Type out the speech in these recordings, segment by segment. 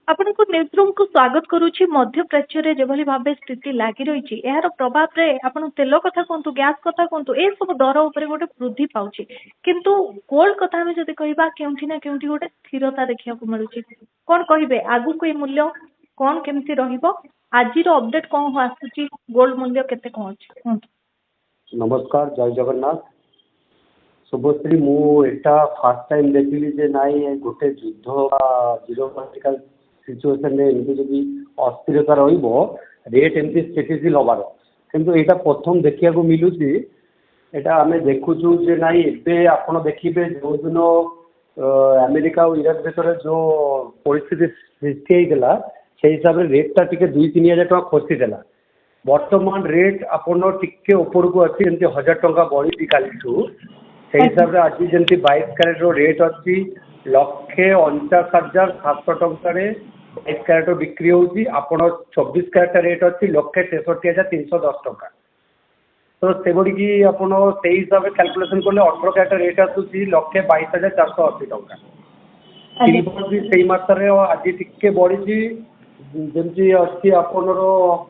ଆପଣଙ୍କୁ ନ୍ୟୁଜରୁମ୍ କୁ ସ୍ୱାଗତ କରୁଛି। ମଧ୍ୟପ୍ରାଚ୍ୟରେ ଯେଭଳି ଭାବେ ସ୍ଥିତି ଲାଗି ରହିଛି, ଏହାର ପ୍ରଭାବରେ ଆପଣ ତେଲ କଥା କୁହନ୍ତୁ, ଗ୍ୟାସ୍ କଥା କୁହନ୍ତୁ, ଏ ସବୁ ଦର ଉପରେ ଗୋଟେ ବୃଦ୍ଧି ପାଉଛି। କିନ୍ତୁ ଗୋଲ୍ଡ କଥା ଆମେ ଯଦି କହିବା, କେଉଁଠି ନା କେଉଁଠି ଗୋଟେ ସ୍ଥିରତା ଦେଖିବାକୁ ମିଳୁଛି। କଣ କହିବେ ଆଗକୁ ଏଇ ମୂଲ୍ୟ କଣ କେମିତି ରହିବ? ଆଜିର ଅପଡେଟ କଣ ଆସୁଛି? ଗୋଲ୍ଡ ମୂଲ୍ୟ କେତେ କଣ ଅଛି କୁହନ୍ତୁ। नमस्कार जय जगन्नाथ शुभश्री मुझा फास्ट टाइम देखिली जे नाई गोटे युद्ध जीरो पॉलिटिकल सिचुएशन एमती जब अस्थिरता रेट एमती स्थितिशील हबार किंतु यहाँ प्रथम देखा मिलूँ यहाँ आम देखुचु जे नाई एबे आपण देखिए जो दिन अमेरिका और इराक देश जो परिस्थिति सृष्टि होता से हिसाब से रेटा टी 2-3 हज़ार टका खसीदेला बर्तमान रेट आपड़ टिके ऊपर को अच्छी जमी 1000 टका बढ़ी काली से हिसाब से आज जमी 22 कैरेट रेट अच्छी 1,49,700 टकर 22 कैरेट बिक्री होती आपड़ 24 कैरेट रेट अच्छी 1,63,310 टका तो से गुड़ी आप हिसाब से कैलकुलेसन कले 18 कैरेट रेट आसूसी 1,22,480 टका सिल्वर भी से मात्रा आज टिके बढ़ी जमी अच्छी आपणर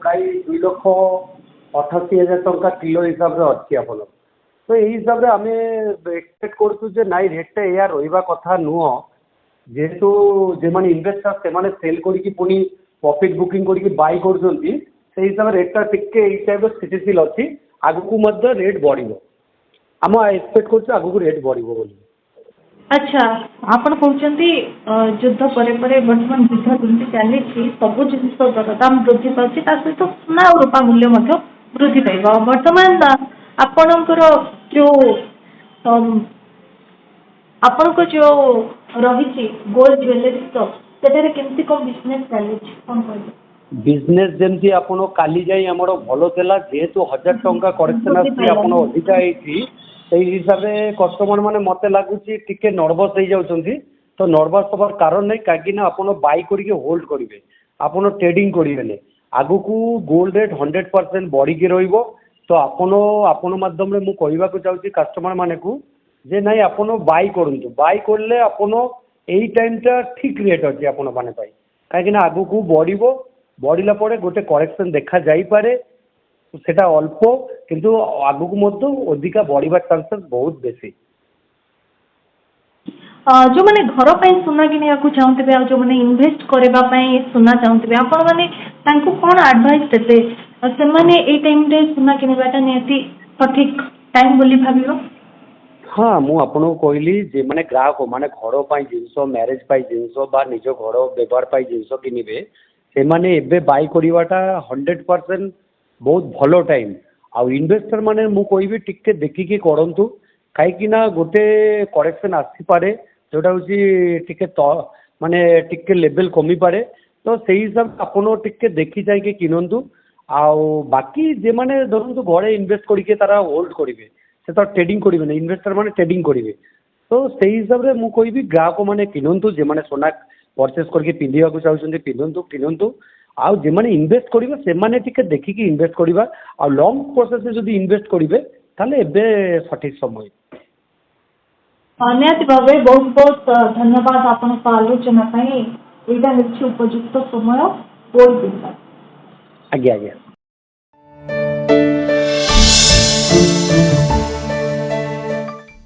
प्राय 2,88,000 टका किलो हिसाब से अच्छी आप तो यही हिसाब से आम एक्सपेक्ट करूँ नाई रेटा या रहा कथा नुह जेहेतु जो मैंने इन्वेस्टर से सेल करी प्रॉफिट बुकिंग करके बाय कर हिसाब से रेटा टिके टाइप स्थितिशील अच्छी आगू रेट बढ़ आम एक्सपेक्ट कर आगू रेट बढ़ बोली। अच्छा आपण कहते युद्ध पर बर्तमान युद्ध जमी चली सब जिन दरदाम वृद्धि पासी सहित सोना और रूपा मूल्य वृद्धि पाइब बर्तमान आपणकर जो आपणक जो रही गोल्ड ज्वेलरी से केमती कौन बिजनेस चली कौन कह बिजनेस जमी आप काली जाई आमर भल था जेहेतु 1000 टका करेक्शन अधिका से हिसाब से कस्टमर मैंने मत लगुच टी नर्भस हो जाती तो नर्भस हबार कारण नहीं कहीं आप बाय करके होल्ड करेंगे आप ट्रेडिंग करेंगे आगु को गोल्ड रेट 100% बढ़ी रही तो आपण माध्यम मुझे कहवाक चाहूँगी कस्टमर मान को जे ना आप बाय करूँ बाय कले आपन यही टाइमटा ठीक रेट अच्छी आपण मैंने कहीं आगु को बढ़ला गोटे करेक्शन देखा जापे सेटा अल्प किंतु आगु अधिका बढ़िया चांसेस बहुत बेसी जो मैंने घर पर सुना कि चाहते जो मैंने इन्वेस्ट करने सुना चाहते आपण मैंने कौन एडवाइस देते से मैंने ए टाइम रे सुना किनवाटा नियति सठिक टाइम बोली भाबियो। हाँ मुझे कहली जे मैंने ग्राहक माने घर पर जिनस मैरेज जिनस निज घर व्यवहार जिनस किनिबे से माने एबे बाय करवाटा 100% बहुत भलो टाइम आउ इन्वेस्टर माने मु कहबी टिके देखिकी करंतु कहीं गोटे करेक्शन आसीपे जोटा हूँ माने टिके लेवल कमी पारे तो से हिसाब से आपड़ टिके देखी चाहिए किनतु आउ बाकी जे माने धरतु घरे इन्वेस्ट करके तारा होल्ड करेंगे से तो ट्रेडिंग करेंगे इन्वेस्टर माने ट्रेडिंग करेंगे तो से हिसाब से मुझे कहबी ग्राहक मैंने किनतु जे माने सोना परचेस करके पिंधा चाहते पिंधतु किनतु आउ जे माने इन्वेस्ट करेंगे से माने टिके देखिकी इन्वेस्ट करवा आ लॉन्ग प्रोसेस जब इन्वेस्ट करेंगे ताले एबे सठिक समय निहाती भाव बहुत बहुत धन्यवाद आपण आलोचना यहाँ उपयुक्त समय। आज्ञा आज्ञा।